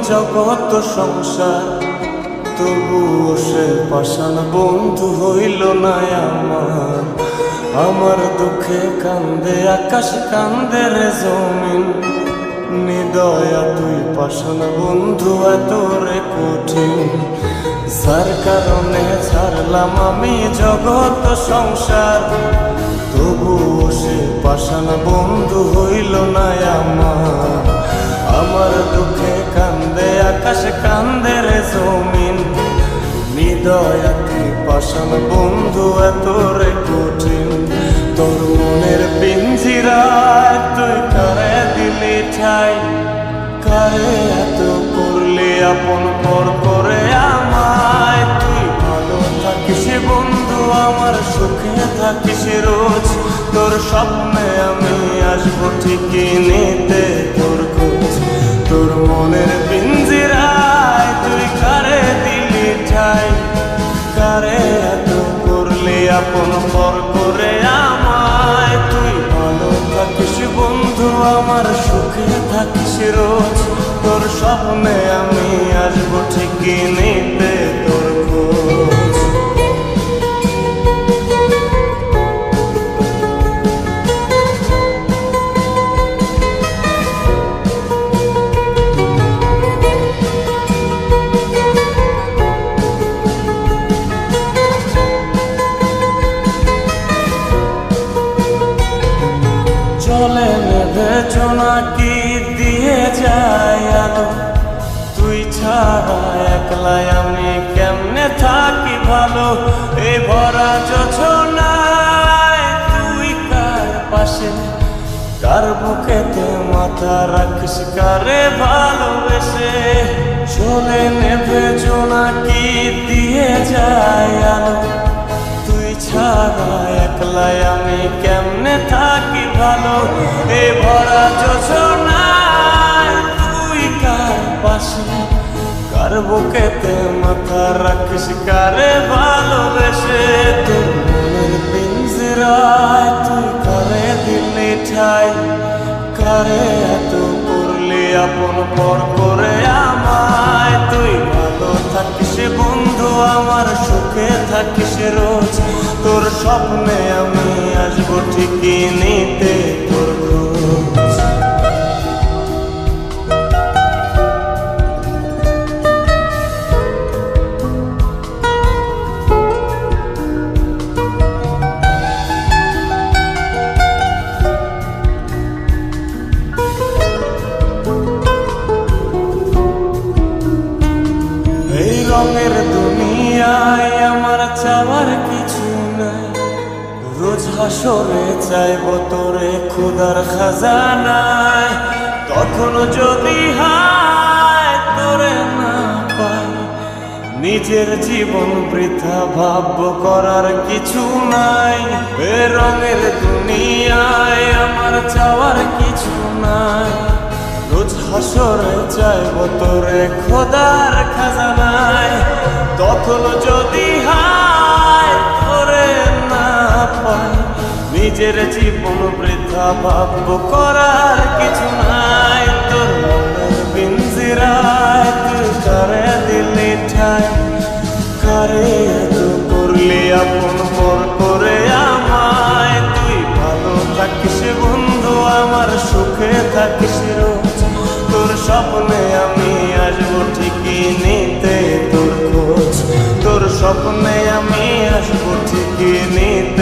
জগৎ সংসার, তবুও সে পাষাণ বন্ধু হইল না আমার। আমার দুঃখে কান্দে আকাশ, কান্দে রে জমিন, নিদয়া তুই পাষাণ বন্ধু এত রে কঠিন। যার কারণে ছাড়লাম আমি জগৎ সংসার, তবুও সে পাষাণ বন্ধু হইল না আমার। আমার দুঃখে কান্দে আকাশ, কান্দে রে জমিন, নিদয়া তুই পাষাণ বন্ধু এত রে কঠিন। তোর মনের পিঞ্জিরায় তুই কারে দিলি ঠাই, কারে এত করলি আপন পর করে আমায়। তুই ভালো থাকিস বন্ধু, আমার সুখে থাকিস রোজ, তোর স্বপ্নে আমি আসবো ঠিকই নিতে তোর খোঁজ। তোর মনের পিঞ্জিরায় তুই কারে দিলি ঠাই, কারে এত করলি আপন পর করে আমায়। তুই ভালো থাকিস বন্ধু, আমার সুখে থাকিস রোজ, তোর স্বপ্নে আমি আসবো ঠিকই নিতে তোর খোঁজ। চলে নেবে জোনাকি দিয়ে যায় আলো, তুই ছাড়া একলাই আমি কেমনে থাকি ভালো। এই ভরা যোছনায় তুই কার পাশে, কার বুকেতে মাথা রাখিস কারে ভালোবেসে। চলে নেবে জোনাকি দিয়ে যায় আলো, তুই ছাড়া একলাই আমি কেমনে থাকি ভালো। এ ভরা যোছনায় তুই কার পাশে, কার বুকেতে মাথা রাখিস কারে ভালোবেসে। তোর মনের পিঞ্জিরায় তুই কারে দিলি ঠাই, কারে এত করলি আপন পর করে আমায়। তুই ভালো থাকিস বন্ধু, আমার সুখে থাকিস রোজ, তোর স্বপ্নে আমি আসবো ঠিকই নিতে তোর খোঁজ। এই রঙের দুনিয়ায় আমার চাওয়ার কিছু নাই, রোজ হাসরে চাইব তোরে খোদার খাজানায়। তখন যদি হায় তোরে না পাই, নিজের জীবন বৃথা ভাববো করার কিছু নাই। এ রঙের দুনিয়ায় আমার চাওয়ার কিছু নাই, রোজ হাসরে চাইব তোরে খোদার খাজানায়। তখন যদি হায় তোরে না পাই, নিজের জীবন বৃথা ভাববো করার কিছু নাই। তোর মনের পিঞ্জিরায় তুই কারে দিলি ঠাই, কারে এত করলি আপন পর করে আমায়। তুই ভালো থাকিস বন্ধু, আমার সুখে থাকিস রোজ, তোর স্বপ্নে আমি আসবো ঠিকই নিতে তোর খোঁজ। তোর স্বপ্নে আমি আসবো ঠিকই নিতে